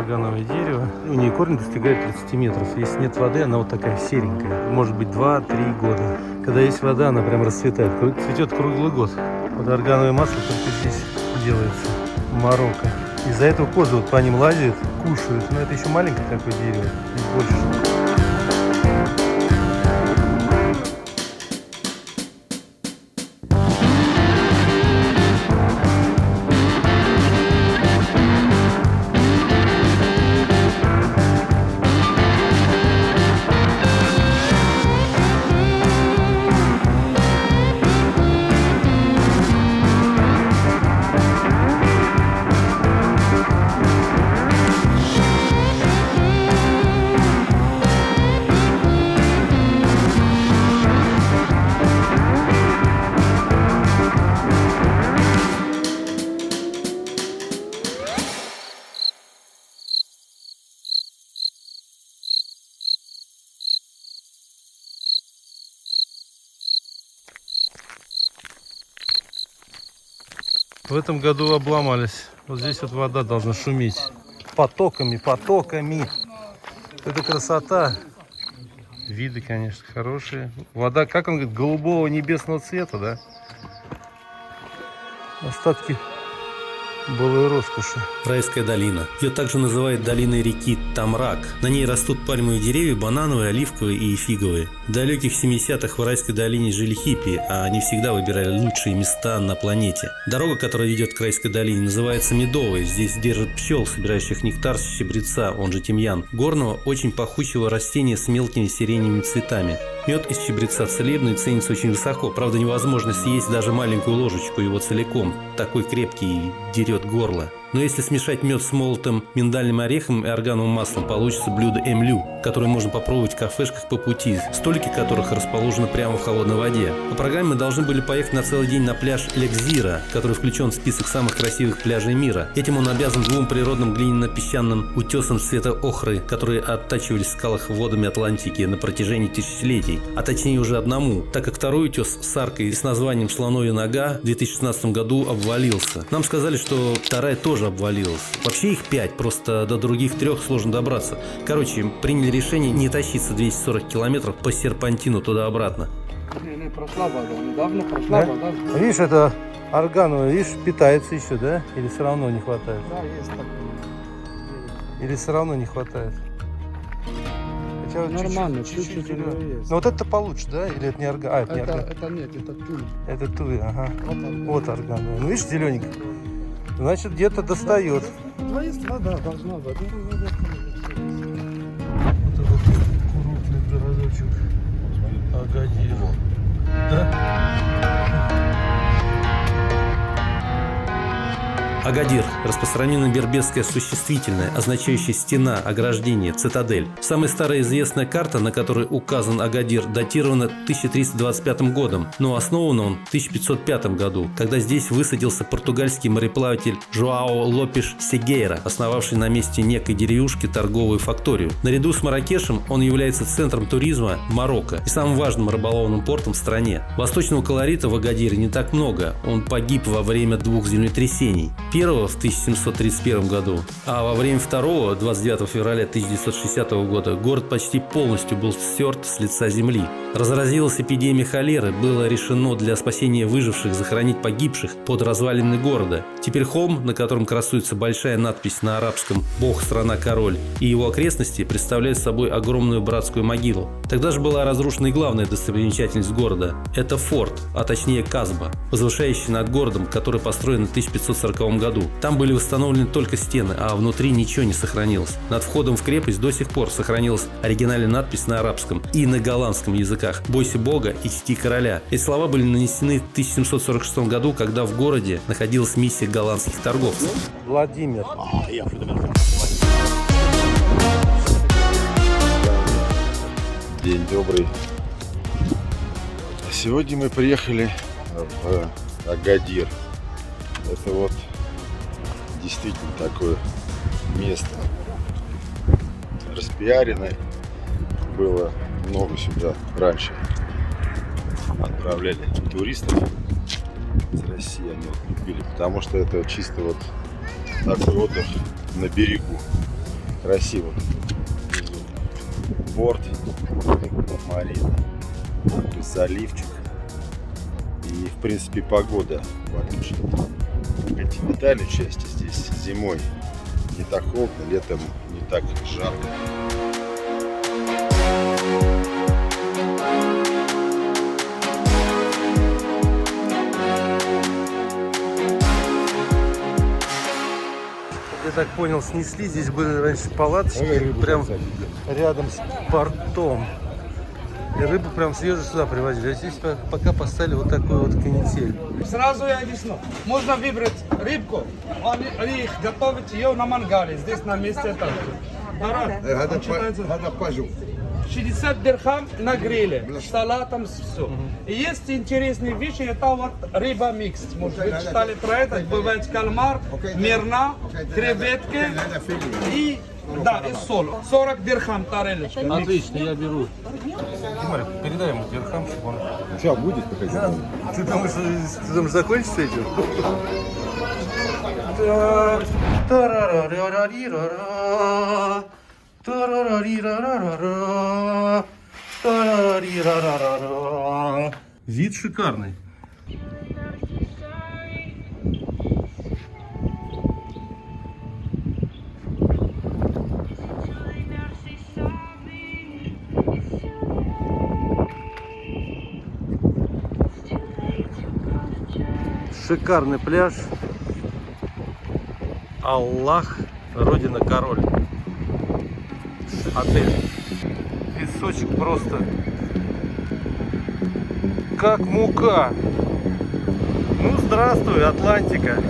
органовое дерево. У нее корень достигает 30 метров. Если нет воды, она вот такая серенькая. Может быть 2-3 года. Когда есть вода, она прям расцветает. Цветет круглый год. Вот органовое масло только здесь делается. В Марокко. Из-за этого козы вот по ним лазят, кушают. Но это еще маленькое такое дерево. Здесь больше. В этом году обломались. Вот здесь вот вода должна шуметь. Потоками, потоками. Это красота. Виды, конечно, хорошие. Вода, как он говорит, голубого небесного цвета, да? Остатки былой роскоши. Райская долина. Ее также называют долиной реки Тамрак. На ней растут пальмовые деревья, банановые, оливковые и фиговые. В далеких 70-х в Райской долине жили хиппи, а они всегда выбирали лучшие места на планете. Дорога, которая ведет к Райской долине, называется Медовой. Здесь держат пчел, собирающих нектар с щебреца, он же тимьян, горного, очень пахучего растения с мелкими сиреневыми цветами. Мед из щебреца целебный, ценится очень высоко. Правда, невозможно съесть даже маленькую ложечку его целиком. Такой крепкий, дерет горло. Но если смешать мед с молотым миндальным орехом и органовым маслом, получится блюдо эмлю, которое можно попробовать в кафешках по пути, столики которых расположены прямо в холодной воде. По программе мы должны были поехать на целый день на пляж Элексира, который включен в список самых красивых пляжей мира. Этим он обязан двум природным глиняно-песчаным утесам цвета охры, которые оттачивались в скалах водами Атлантики на протяжении тысячелетий, а точнее уже одному, так как второй утес с аркой с названием «Слоновья нога» в 2016 году обвалился. Нам сказали, что вторая тоже обвалилась. Вообще их 5, просто до других 3 сложно добраться. Короче, приняли решение не тащиться 240 километров по серпантину туда-обратно. Не, прошла вода, недавно прошла вода. Видишь, это органовое, видишь, питается еще, да? Или все равно не хватает? Да, есть такое. Или все равно не хватает? Хотя вот Нормально, чуть-чуть чуть-чуть зелёный. оно есть. Но вот это получше, да? Или это не орган? А, это не орган. Это нет, это туй. Это туй, ага. Вот Вот органовое. Ну видишь, зелененький. Значит, где-то достает. Ну, есть вода, должна быть. Вот этот крупный городочек Агадир. Да? Агадир – распространенное берберское существительное, означающее стена, ограждение, цитадель. Самая старая известная карта, на которой указан Агадир, датирована 1325 годом, но основан он в 1505 году, когда здесь высадился португальский мореплаватель Жоао Лопеш Сегейра, основавший на месте некой деревушки торговую факторию. Наряду с Марракешем он является центром туризма в Марокко и самым важным рыболовным портом в стране. Восточного колорита в Агадире не так много, он погиб во время 2 землетрясений. Первого в 1731 году, а во время второго, 29 февраля 1960 года, город почти полностью был стерт с лица земли. Разразилась эпидемия холеры, было решено для спасения выживших захоронить погибших под развалины города. Теперь холм, на котором красуется большая надпись на арабском «Бог, страна, король», и его окрестности представляют собой огромную братскую могилу. Тогда же была разрушена и главная достопримечательность города – это форт, а точнее Казба, возвышающий над городом, который построен в 1540 году. Там были восстановлены только стены, а внутри ничего не сохранилось. Над входом в крепость до сих пор сохранилась оригинальная надпись на арабском и на голландском языках «Бойся Бога и чти короля». Эти слова были нанесены в 1746 году, когда в городе находилась миссия голландских торговцев. Владимир. День добрый. Сегодня мы приехали в Агадир. Это вот действительно такое место распиаренное. Было много сюда раньше. Отправляли туристов из России, они вот любили, потому что это чисто вот такой отдых на берегу. Красиво. Внизу борт, марина, заливчик. И, в принципе, погода получше. Континентальной части здесь зимой не так холодно, летом не так жарко. Я так понял, снесли. Здесь были раньше палаточки, прям рядом с портом. И рыбу прям свежую сюда привозили. А здесь пока поставили вот такой вот канитель. Сразу я объясню. Можно выбрать рыбку, они их готовят ее на мангале, здесь на месте это. هذا 60 дирхам на гриле, с салатом, все. И есть интересные вещи, это вот рыба микс. Может, вы читали про это, бывает кальмар, мерна, креветки и, да, и соль. 40 дирхам тарелочка. Отлично, я беру. Тимарик, передай ему дирхам, чтобы он... Сейчас будет какая-то? Ты думаешь, ты думаешь, закончится этим? Вид шикарный. Шикарный пляж. Аллах, Родина, Король. Отель. Песочек просто как мука. Ну, здравствуй, Атлантика.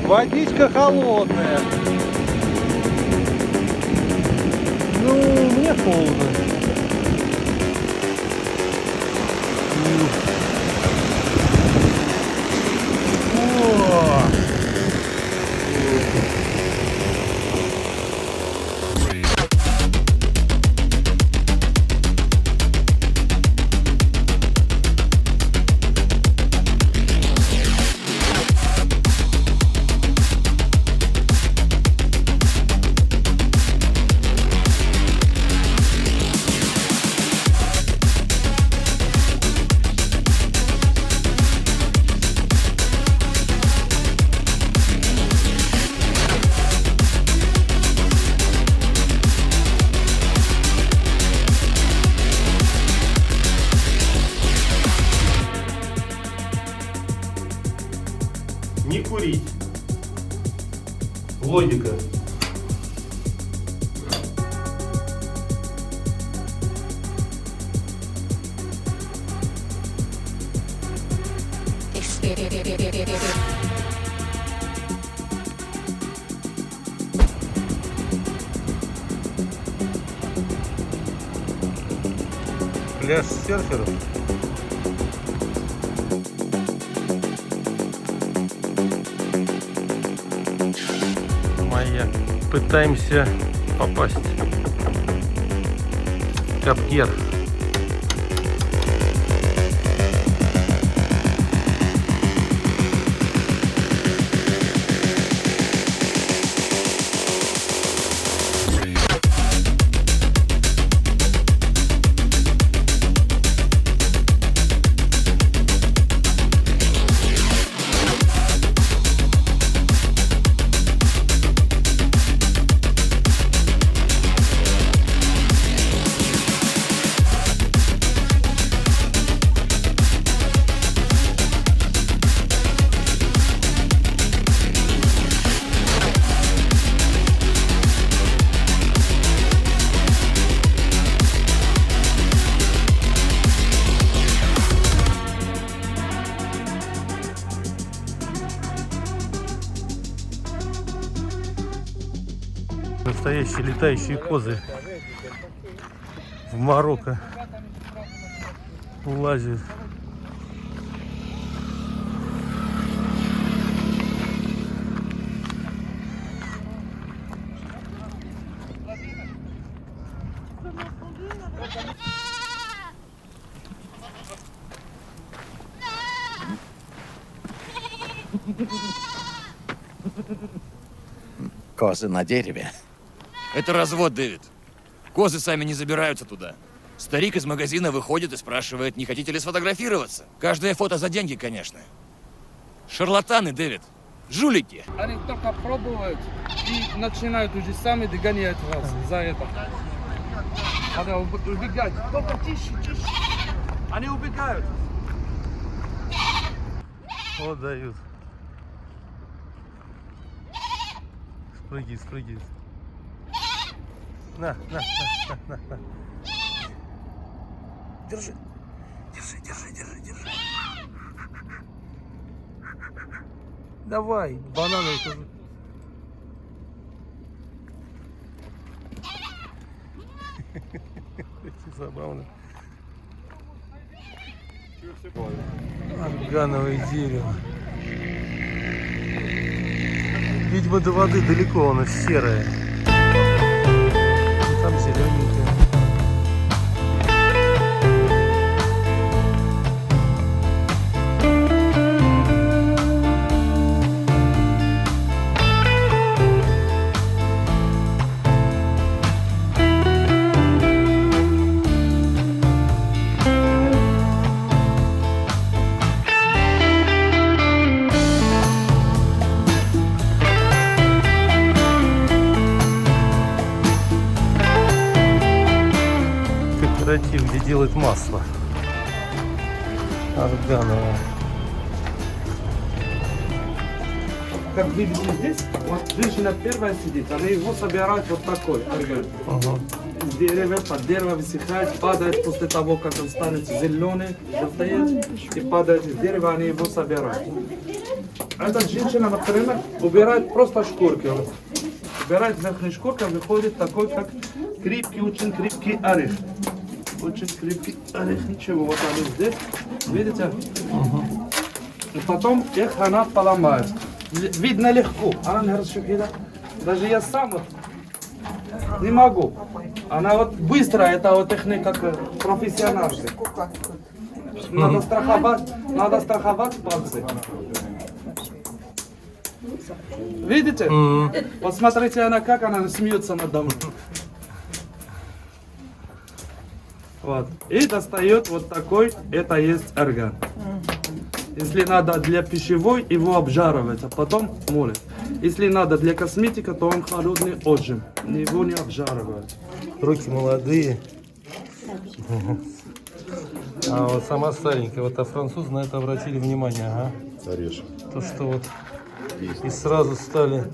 Водичка холодная. Ну, мне холодно. Не курить. Логика. Пляж серферов. Пытаемся попасть. Капгер. Настоящие летающие козы в Марокко лазят. Козы на дереве. Это развод, Дэвид. Козы сами не забираются туда. Старик из магазина выходит и спрашивает, не хотите ли сфотографироваться. Каждое фото за деньги, конечно. Шарлатаны, Дэвид. Жулики. Они только пробуют и начинают уже сами догонять вас за это. Надо убегать. Только тише, тише. Они убегают. Вот дают. Спрыгивай, спрыгивай. На. Держи. Держи. Давай, бананы тоже. Это забавно. Органовое дерево. Видимо, до воды далеко, оно серое. И там зелененькое. Кооператив, где делают масло органовое. Как видите здесь, вот женщина первая сидит, она его собирает вот такой орган. С дерева, под дерево высыхает, падает после того, как он станет зеленый, желтеет, и падает с дерева, они его собирают. Эта женщина, например, убирает просто шкурки. Вот. Убирает верхнюю шкурку, выходит такой, как крепкий, очень крепкий орех. Очень крепкий орех, ничего, вот они здесь, видите? И потом их она поломает. Видно легко, даже я сам вот не могу. Она вот быстро, это вот техника как профессиональная. Надо страховать пальцы. Видите? Посмотрите, она как она смеется надо мной. Вот. И достает вот такой, это есть орган. Если надо для пищевой, его обжаривать, а потом молит. Если надо для косметики, то он холодный отжим. Его не обжаривают. Руки молодые. А вот сама старенькая. Вот а французы на это обратили внимание. Ага. Орешек. То, что вот и сразу стали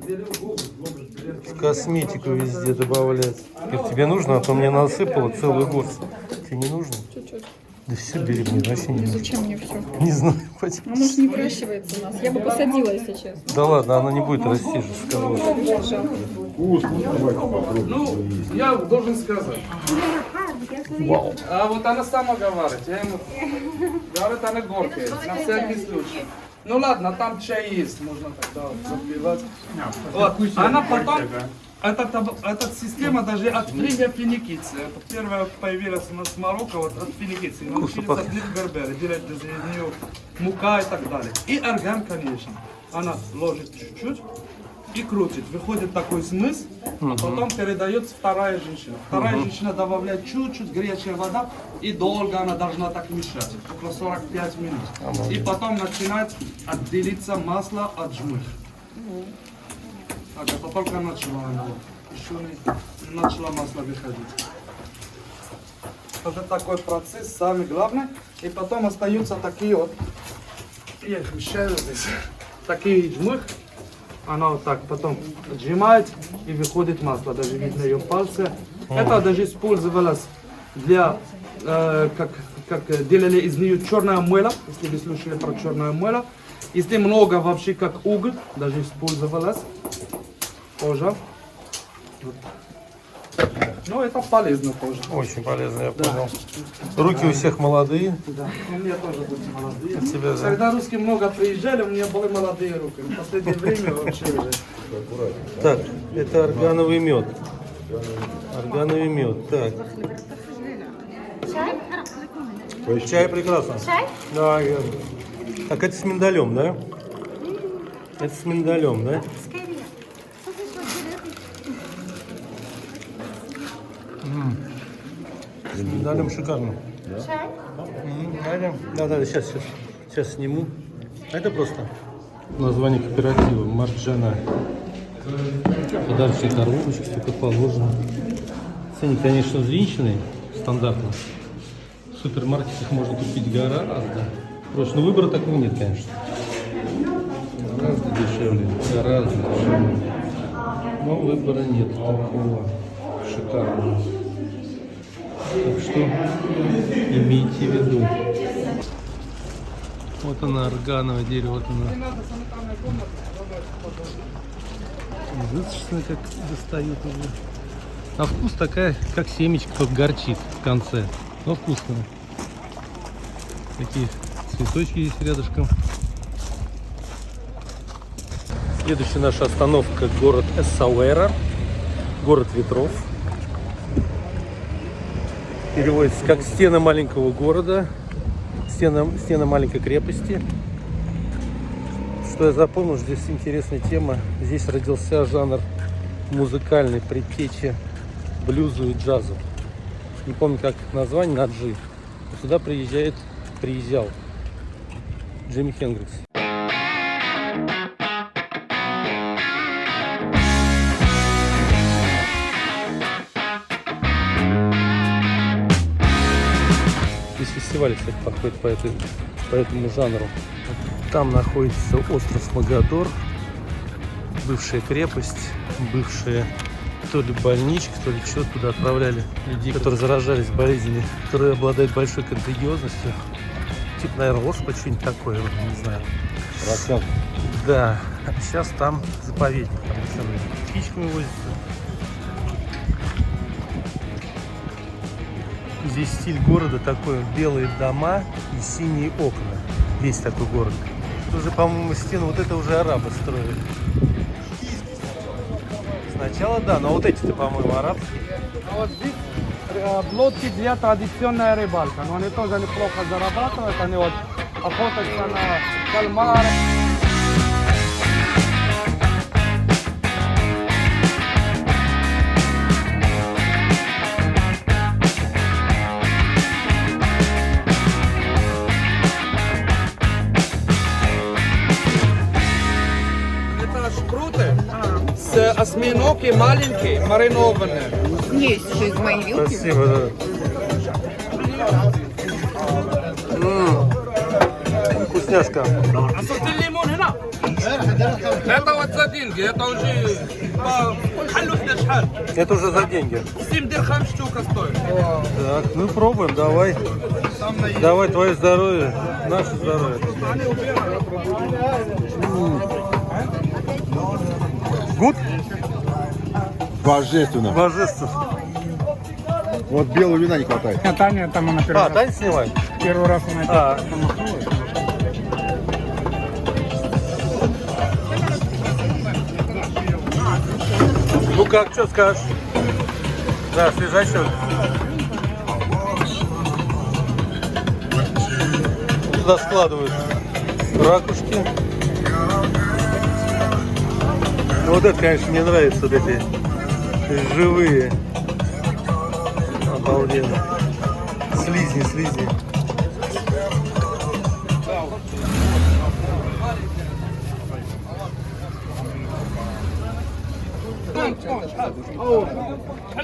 косметику везде добавлять. Говорит, тебе нужно, а то мне насыпало целую горсть. Тебе не нужно? Чуть-чуть. Да все бери, мне вообще не нужно. Зачем мне все? Не знаю, почему. Оно же не выращивается у нас. Я бы посадила, если честно. Да ладно, она не будет расти же, скажу. Ну, я должен сказать. Вау. А вот она сама говорит. Я ему говорит, она горькая, на всякий случай. Ну ладно, там чай есть, можно тогда запивать. Вот. Она потом, эта система даже от племя финикийцы. Это первая появилась у нас в Марокко, вот от финикийцы. Научились от них берберы, делать из нее мука и так далее. И орган, конечно. Она ложит чуть-чуть и крутит. Выходит такой смыс, а потом передается вторая женщина. Вторая женщина добавляет чуть-чуть горячая вода, и долго она должна так мешать, около 45 минут. И потом начинает отделиться масло от жмых. Так, это только начала она, еще не начала масло выходить. Это такой процесс, самый главный. И потом остаются такие вот, я их мешаю здесь, такие жмых. Она вот так потом отжимает и выходит масло, даже видно ее пальцы. Это даже использовалось для, как делали из нее черное мыло, если вы слышали про черное мыло. Если много вообще как уголь, даже использовалось тоже. Вот. Ну это полезно тоже. Очень полезно, я понял. Руки у всех молодые. Да, у меня тоже были молодые. У тебя, да? Когда русские много приезжали, у меня были молодые руки. В последнее время вообще уже. Так, это органовый мед. Органовый мед. Так. Чай прекрасно. Чай? Да, верно. Так, это с миндалем, да? Это с миндалем, да? Скорее. С миндалем шикарно. Чай? Да, сейчас сниму. А это просто название кооператива Марджана. Подарочные коробочки, все как положено. Ценник, конечно, взвинченный, стандартно. В супермаркетах можно купить гораздо проще. Но выбора такого нет, конечно. Гораздо дешевле, гораздо дешевле. Но выбора нет такого шикарного. Так что имейте в виду. Вот она, органовое дерево, вот она. Высушенная, как достают уже. На вкус такая, как семечко, только горчит в конце. Но вкусная. Такие цветочки есть рядышком. Следующая наша остановка — город Эссауэра, город ветров. Переводится как стены маленького города, стены маленькой крепости. Что я запомнил, здесь интересная тема. Здесь родился жанр музыкальной предтечи блюзу и джазу. Не помню, как название, на Джи. Сюда приезжал Джимми Хендрикс. Здесь фестиваль, кстати, проходит по этому жанру. Там находится остров Магадор, бывшая крепость, бывшая то ли больничка, то ли что, туда отправляли людей, которые заражались болезнями, которые обладают большой контагиозностью. Типа, наверное, оспа, что-нибудь такое, не знаю. Рассказывай. Да, сейчас там заповедник, там ученые птичками возятся. Здесь стиль города такой: белые дома и синие окна. Весь такой город. Уже, по-моему, стену вот это уже арабы строили. Сначала да, но вот эти-то, по-моему, арабские. А вот здесь лодки для традиционной рыбалки. Но они тоже неплохо зарабатывают. Они вот охотятся на кальмар. Это шпруты с осьминоги маленькие, маринованные. Есть еще из моей вилки. Спасибо, да. Вкусняшка. А сорти лимон هنا. Это вот за деньги, это уже Это уже за деньги. 7 дирхам штука стоит. Так, ну пробуем, давай. Давай, твое здоровье, наше здоровье. Гуд? Божественно. Божественно. Вот белого вина не хватает. Таня там она А, Тань снимай? первый раз она Ну как, что скажешь? Да, свежачок. Туда складывают ракушки. Ну, вот это, конечно, мне нравится, вот эти живые. Обалденно. Слизни.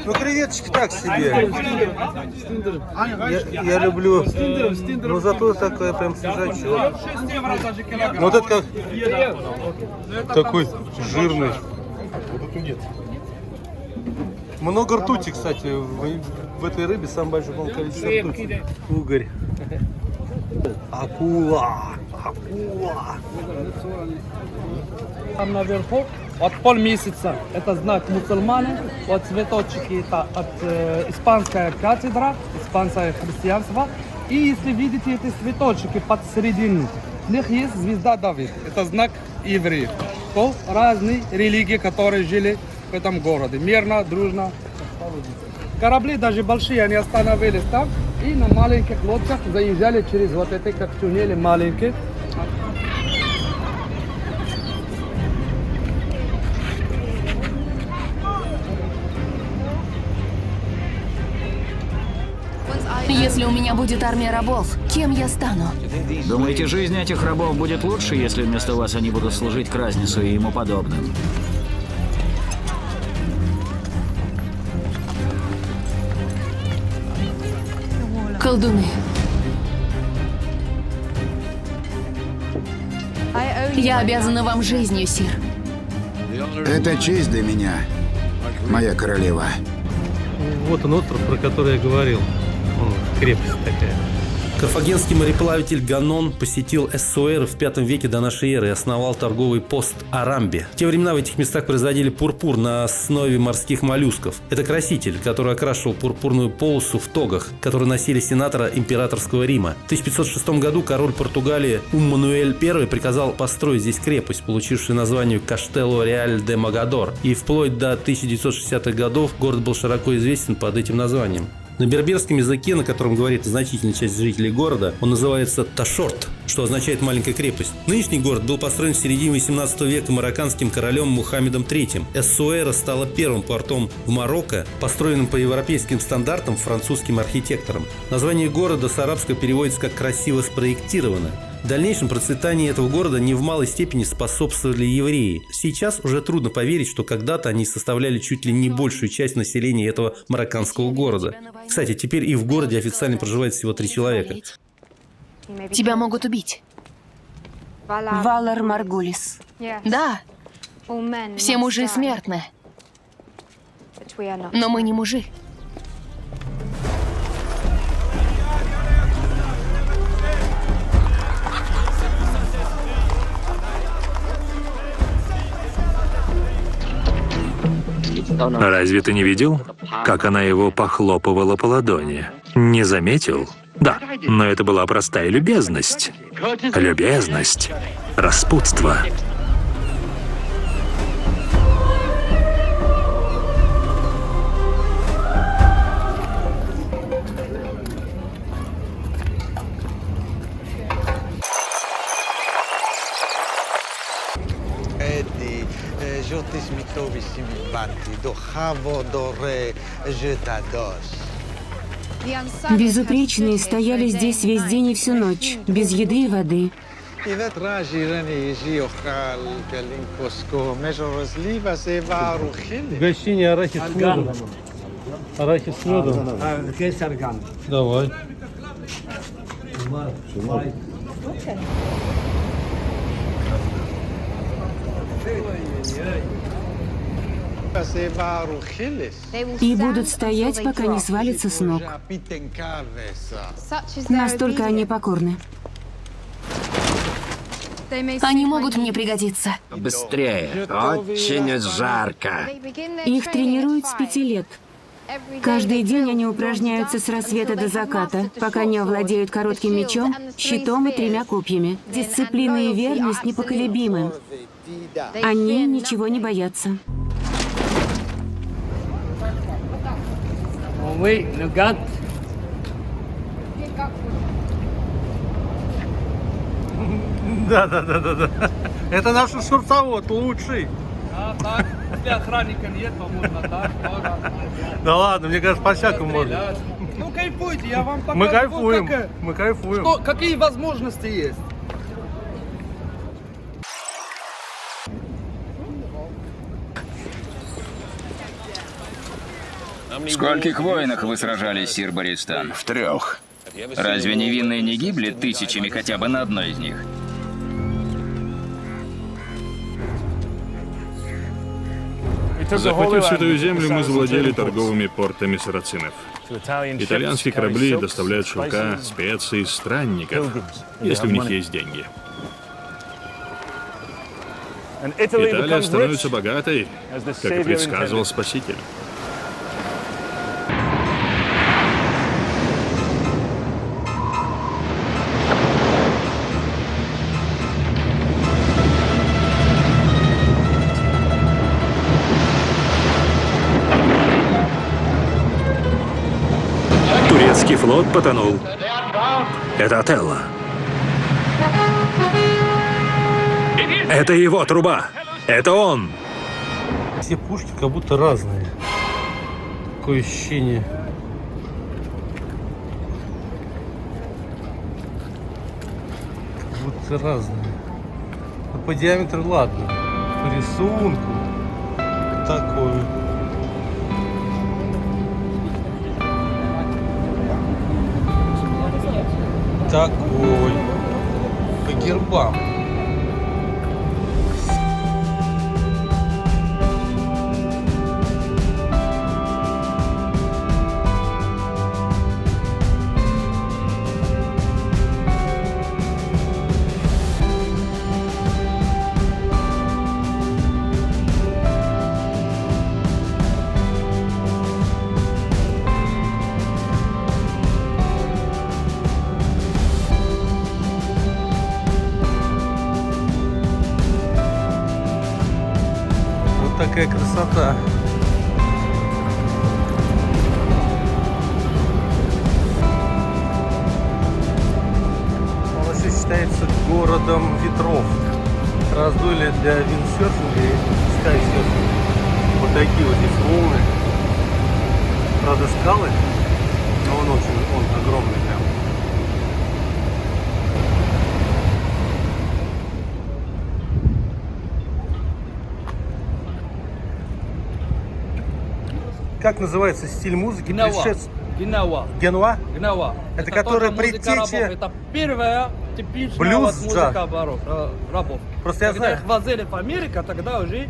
Ну, креветочки так себе. Я люблю. Но зато такая прям свежачок. Ну, вот это как такой жирный. Много ртути, кстати. В этой рыбе самое большое, по-моему, количество ртути. Угорь. Акула. Там наверху, вот полмесяца, это знак мусульмане, вот цветочки, это от испанская кафедра, испанское христианство. И если видите эти цветочки под серединой, в них есть звезда Давид, это знак евреев. То разные религии, которые жили в этом городе, мирно, дружно. Корабли даже большие, они остановились там и на маленьких лодках заезжали через вот эти как туннели маленькие. Если у меня будет армия рабов, кем я стану? Думаете, жизнь этих рабов будет лучше, если вместо вас они будут служить Кразнису и ему подобным? Колдуны. Я обязана вам жизнью, сир. Это честь для меня, моя королева. Вот он остров, про который я говорил. Крепость такая. Карфагенский мореплаватель Ганон посетил Эссуэры в V веке до нашей эры и основал торговый пост Арамби. В те времена в этих местах производили пурпур на основе морских моллюсков. Это краситель, который окрашивал пурпурную полосу в тогах, которые носили сенаторы императорского Рима. В 1506 году король Португалии Мануэль I приказал построить здесь крепость, получившую название Каштело Реаль де Магадор. И вплоть до 1960-х годов город был широко известен под этим названием. На берберском языке, на котором говорит значительная часть жителей города, он называется Ташорт, что означает «маленькая крепость». Нынешний город был построен в середине 18 века марокканским королем Мухаммедом III. Эссуэра стала первым портом в Марокко, построенным по европейским стандартам французским архитектором. Название города с арабского переводится как «красиво спроектировано». В дальнейшем процветанию этого города не в малой степени способствовали евреи. Сейчас уже трудно поверить, что когда-то они составляли чуть ли не большую часть населения этого марокканского города. Кстати, теперь и в городе официально проживает всего 3 человека. Тебя могут убить. Валар Маргулис. Да, все мужи смертны, но мы не мужи. Разве ты не видел, как она его похлопывала по ладони? Не заметил? Да, но это была простая любезность. Любезность. Распутство. Безупречные стояли здесь весь день и всю ночь, без еды и воды. Угощение арахис с медом. Арахис с медом. Давай. И будут стоять, пока не свалятся с ног. Настолько они покорны. Они могут мне пригодиться. Быстрее. Очень жарко. Их тренируют с 5 лет. Каждый день они упражняются с рассвета до заката, пока не овладеют коротким мечом, щитом и 3 копьями. Дисциплина и верность непоколебимы. Они ничего не боятся. Да. Это наш шурцовод лучший. Так, для охранника нет, то можно так. Да ладно, мне кажется, по-всякому можно. Ну кайфуйте, я вам покажу. Мы кайфуем, как, мы кайфуем. что, какие возможности есть. В скольких войнах вы сражались, сир Баристан? В 3. Разве невинные не гибли тысячами хотя бы на одной из них? Захватив Святую Землю, мы завладели торговыми портами сарацинов. Итальянские корабли доставляют шелка, специи, странников, если у них есть деньги. Италия становится богатой, как и предсказывал Спаситель. Турецкий флот потонул. Это Отелло. Это его труба. Это он. Все пушки как будто разные. Такое ощущение. Инструкции разные. Но по диаметру ладно. По рисунку такой. Такой. По гербам. Какая красота. Он еще считается городом ветров. Раздолье для виндсерфинга и скайсерфинга. Вот такие вот здесь волны. Правда, скалы, но он огромный прям. Как называется стиль музыки? Генуа. Генуа? Генуа. Это которая музыка рабов. предтеча... Это первая типичная Блюз, музыка да. рабов. Просто я Когда знаю. их возили в Америку, тогда уже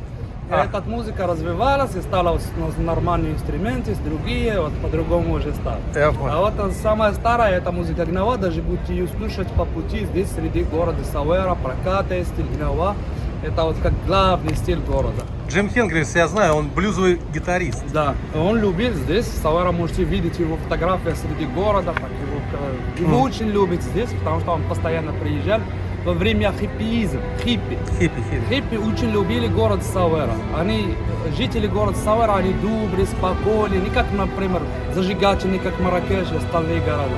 эта музыка развивалась и стала нормальные инструменты, другие, вот по-другому уже стало. Я понял. А вот самая старая, это музыка Генуа, даже будете ее слушать по пути здесь, среди города Сауэра, прокаты, стиль Генуа. Это вот как главный стиль города. Джим Хендрикс, я знаю, он блюзовый гитарист. Да, он любит здесь. Сауэра можете видеть его фотографии среди города. Его очень любят здесь, потому что он постоянно приезжал во время хиппиизма. Хиппи очень любили город Сауэра. Жители города Сауэра, они добрые, спокойные, не как, например, зажигательные, как Марракеш и остальные города.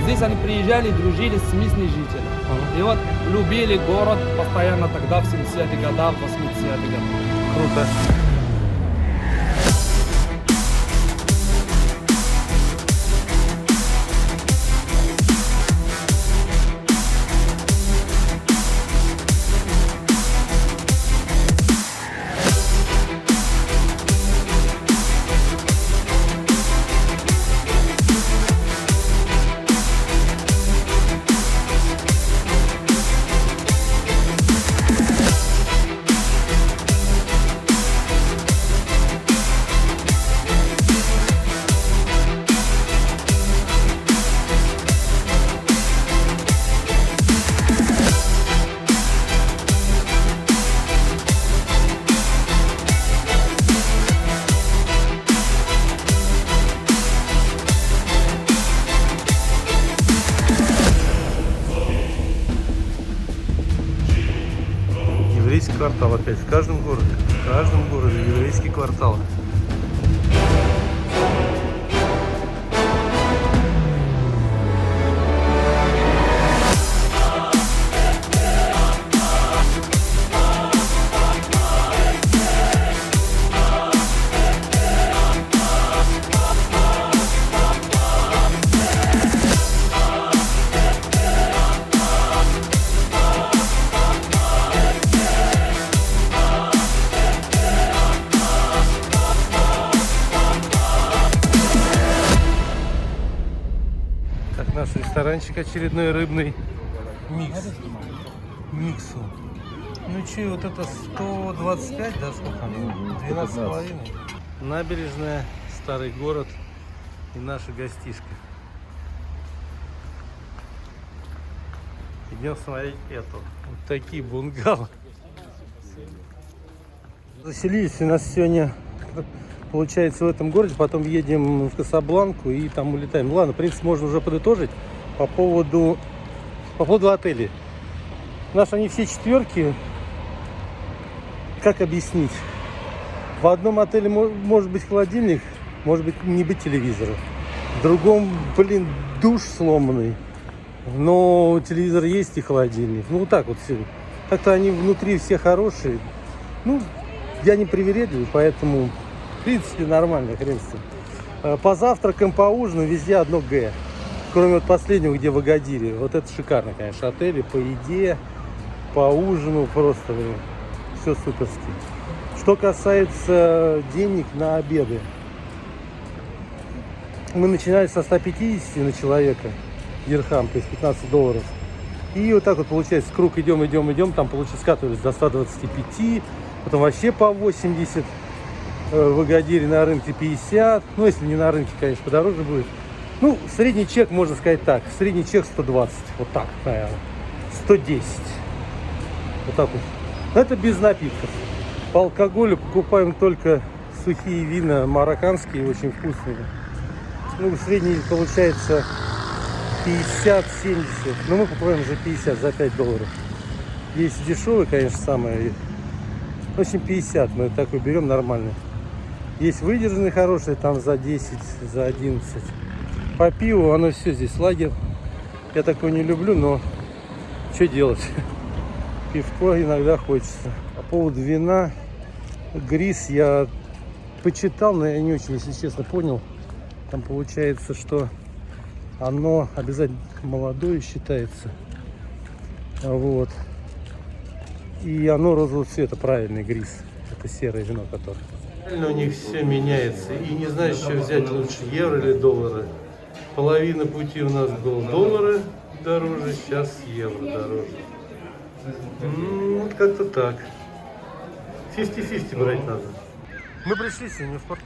Здесь они приезжали, дружили с местными жителями. И вот любили город постоянно тогда, в 70-е годы, в 80-е годы. Круто. Еврейский квартал опять. В каждом городе еврейский квартал. Наш ресторанчик очередной рыбный миксу. Ну че, вот это 125, да, сколько? 12,5. Набережная, старый город и наша гостишка. Идем смотреть эту. Вот такие бунгало. Заселились у нас сегодня, получается, в этом городе, потом едем в Касабланку и там улетаем. Ладно, в принципе, можно уже подытожить по поводу отелей. У нас они все четверки. Как объяснить? В одном отеле может быть холодильник, может быть не быть телевизора. В другом, душ сломанный, но телевизор есть и холодильник. Ну, вот так вот все. Как-то они внутри все хорошие. Ну, я не привередливый, поэтому... В принципе, нормально, хрен с ним. По завтракам, по ужину везде одно Г. Кроме вот последнего, где в Агадире. Вот это шикарно, конечно, отели по еде. по ужину просто, блин, все суперски. Что касается денег на обеды, мы начинали со 150 на человека, дирхам, то есть $15. И вот так вот получается, круг идем, там получается скатывались до 125, потом вообще по 80, в Агадире на рынке 50, ну если не на рынке, конечно, подороже будет. Ну, средний чек, можно сказать так, средний чек 120, вот так, наверное, 110, вот так вот. Но это без напитков. По алкоголю покупаем только сухие вина, марокканские, очень вкусные. Ну, средний получается 50-70, но мы покупаем за 50, за $5. Есть дешевые, конечно, самые. В общем, 50 мы такой берем нормальный. Есть выдержанные хорошие, там за 10, за 11. По пиву оно все здесь лагерь. Я такое не люблю, но что делать? Пивко иногда хочется. По поводу вина, Грис я почитал, но я не очень, если честно, понял. Там получается, что оно обязательно молодое считается. Вот. И оно розового цвета, правильный Грис. Это серое вино, которое. У них все меняется. И не знаю, что взять лучше, евро или доллары. Половина пути у нас был доллары дороже, сейчас евро дороже. Вот как-то так. 50-50 брать надо. Мы пришли сегодня в порт.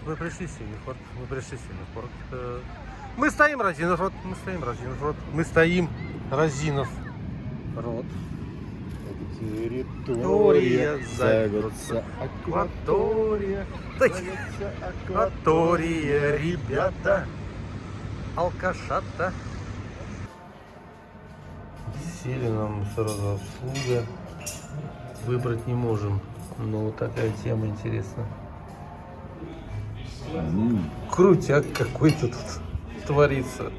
Мы стоим, разинов рот. Мы стоим, разинов рот. Территория зовется акватория. Акватория, ребята. Алкашата. Сели нам сразу обслуга. Выбрать не можем. Но вот такая тема интересна. Крутяк какой-то тут творится.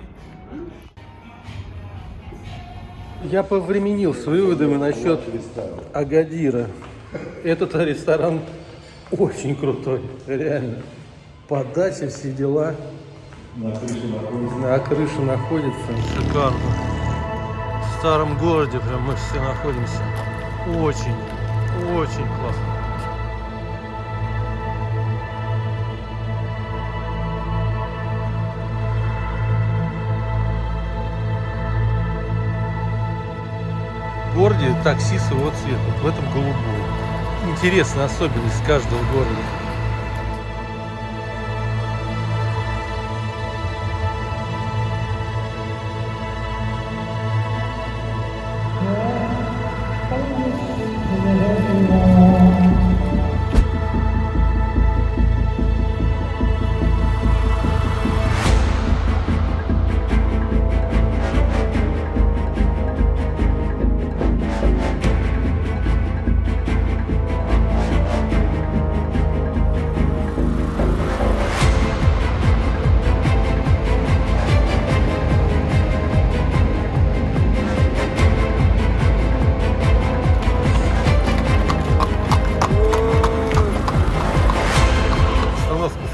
Я повременил с выводами насчет Агадира. Этот ресторан очень крутой, реально. Подача, все дела. На крыше находится. Шикарно. В старом городе прям мы все находимся. Очень классно. В городе такси своего цвета, в этом голубой. Интересная особенность каждого города.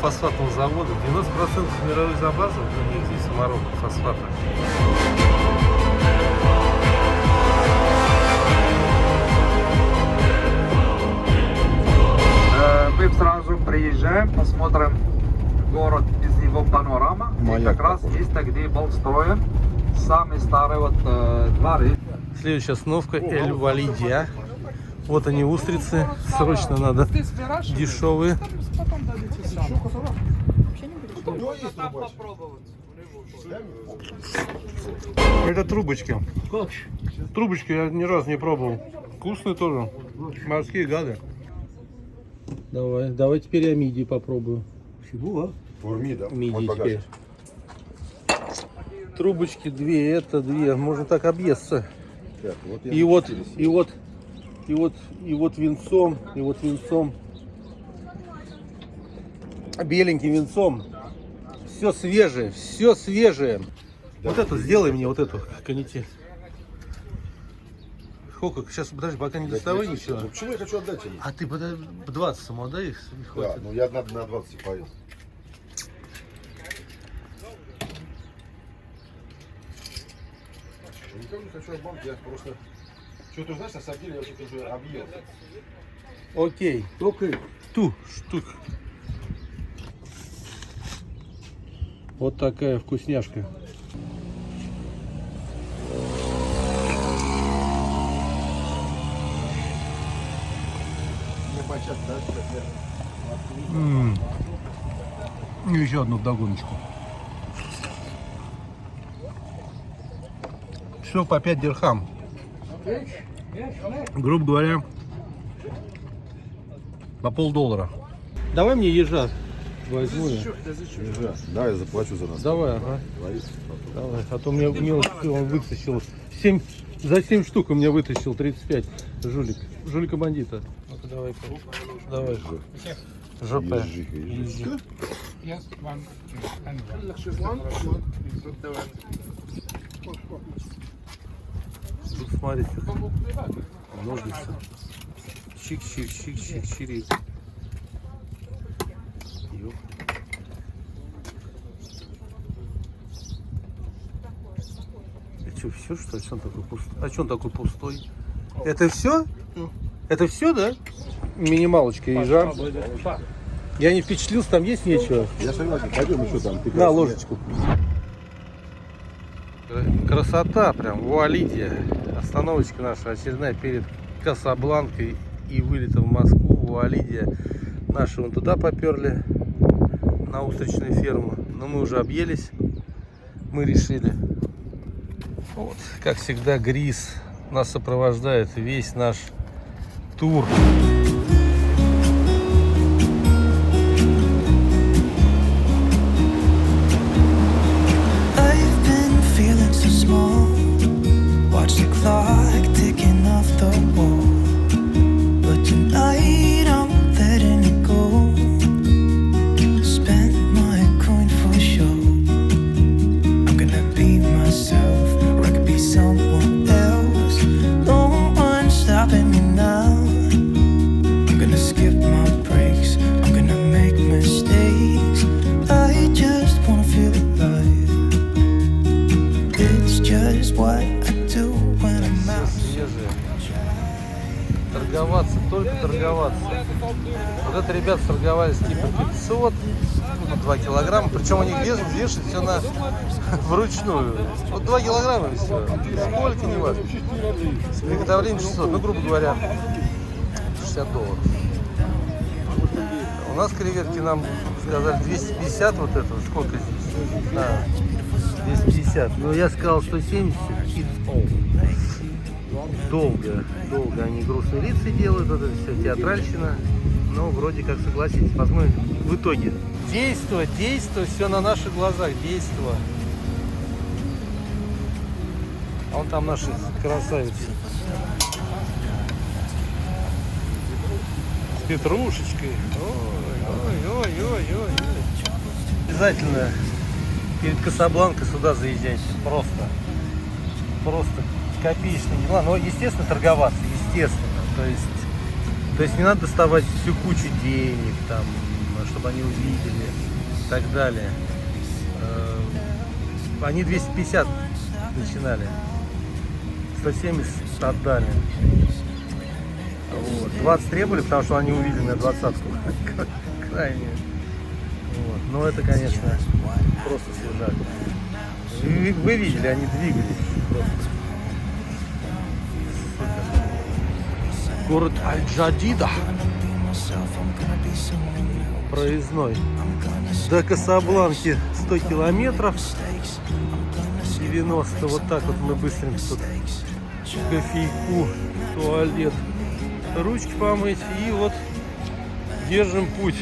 Фосфатного завода. 90% мировых запасов у них здесь в Марокко фосфата. Мы сразу приезжаем, посмотрим город из его панорама. И как раз место, где был строен самый старый дворы. Следующая остановка Эль-Валидия. Вот они, устрицы. Срочно надо. Дешевые. Это трубочки. Трубочки я ни разу не пробовал. Вкусные тоже. Морские гады. Давай теперь я мидии попробую. Мидии теперь. Трубочки две, это две. Можно так объесться. И вот винцом, беленьким винцом. Все свежее, все свежее. Вот эту сделай мне, вот эту канитель. Сколько? Сейчас, подожди, пока не доставай ничего. Ну, почему я хочу отдать ему? А ты 20 саму отдай их? Да, ну я на 20 поел. Я никого не хочу обмануть, я просто Что ты знаешь, на самом деле я что-то уже объелся. Окей. Окей. Ту штук. Вот такая вкусняшка. И еще одну вдогоночку. Все по 5 дирхам. Грубо говоря, по $5. Давай мне ежа возьму я. Ежа. Да, я заплачу за нас. Давай, ага. Давай. А то мне он вытащил 7, за 7 штук у меня вытащил 35. Жулика бандита. Ну-ка давай-ка. Давай. Жопе. Ежи. Тут смотрите. Ножницы. Чик-чик-чик-чик-чирик. Это что, все что ли? А что он такой пустой? А что он такой пустой? Это все? Это все, да? Минималочка ежа. Я не впечатлился, там есть нечего. Я согласен, пойдем еще там. На ложечку. Красота прям, Вуалидия. Остановочка наша очередная перед Касабланкой и вылетом в Москву. Вуалидия. Наши вон туда поперли, на устричную ферму. Но мы уже объелись. Мы решили. Вот, как всегда, Грис нас сопровождает весь наш тур. Watch the clock ticking off the wall, but tonight I'm letting it go. Spend my coin for sure. I'm gonna be myself, or I could be someone else. No one's stopping me now. I'm gonna skip my breaks, I'm gonna make mistakes. I just wanna feel alive. It's just what свежие. Торговаться, только торговаться. Вот это ребята торговались типа 500, ну, 2 килограмма. Причем у них вешают все на вручную. Вот 2 килограмма и все. Сколько, не важно. С приготовлением 600, ну, грубо говоря, $60. У нас креветки нам сказали 250, вот это, сколько здесь? Да, 250. Но я сказал 170. Долго они грустные лица делают, вот это все театральщина. Но вроде как согласитесь, посмотрим в итоге. Действие, все на наших глазах, действие. А вон там наши красавицы. С петрушечкой. Ой. Обязательно перед Касабланкой сюда заезжайте. Просто копеечные дела. Но, естественно, торговаться, естественно. То есть не надо доставать всю кучу денег, там, чтобы они увидели и так далее. Они 250 начинали. 170 отдали. Вот. 20 требовали, потому что они увидели на 20-ку. Крайне. Вот. Но это, конечно, просто свежак. Вы видели, они двигались. Просто. Город Аль-Джадида. Проездной. До Касабланки 100 километров. 90. Вот так вот мы быстренько тут кофейку, туалет, ручки помыть. И вот держим путь.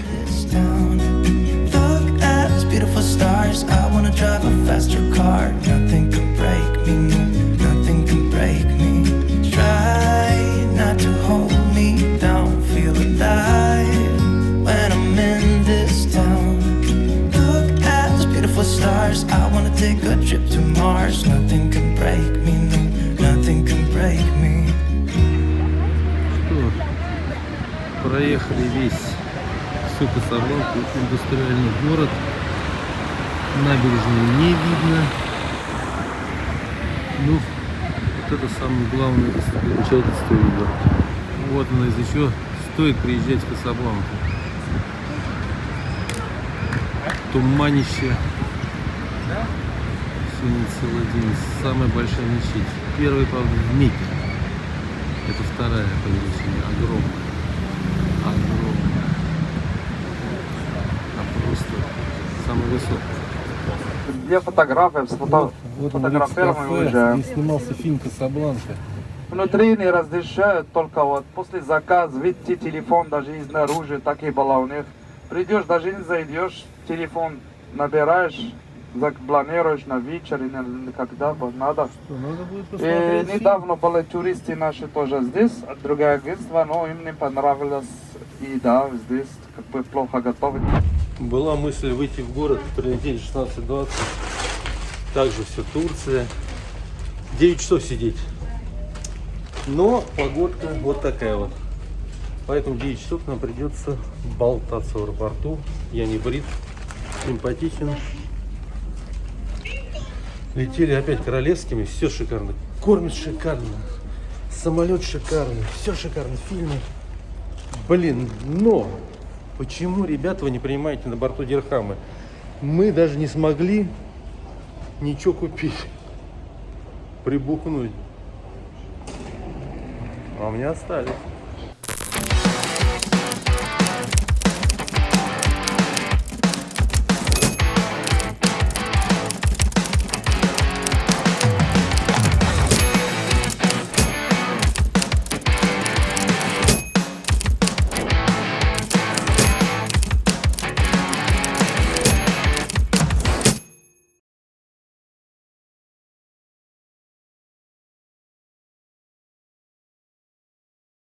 Not to hold me down, feel alive when I'm in this town. Look at those beautiful stars. I wanna take a trip to Mars. Nothing can break me, no, nothing can break me. Что, проехали весь всю Касабланку, индустриальный город. Набережную не видно. Ну, это самое главное достопримечательство Выборга. Вот оно, из-за чего стоит приезжать в Касабланку. Туманище. Сегодня целый день. Самая большая мечеть. Первая, правда, в Мекке. Это вторая по величине. Огромная. Огромная. А просто самая высокая. Для фотографов, Вот он, уезжаем. здесь снимался фильм «Касабланка». Внутри не разрешают, только вот после заказа, видите, телефон даже и снаружи, так и было у них. Придешь, даже не зайдешь, телефон набираешь, запланируешь на вечер или когда надо. Надо будет И посмотреть фильм. недавно были туристы наши тоже здесь, от другое агентство, но им не понравилось. И да, здесь как бы плохо готовят. Была мысль выйти в город, прилететь 16:20. Также все Турция. 9 часов сидеть. Но погодка вот такая вот. Поэтому 9 часов нам придется болтаться в аэропорту. Я не брит, симпатичен. Летели опять королевскими, все шикарно. Кормят шикарно. Самолет шикарный, все шикарно, фильмы. Блин, но почему, ребята, вы не принимаете на борту дирхамы? Мы даже не смогли ничего купить, прибухнуть. А у меня остались.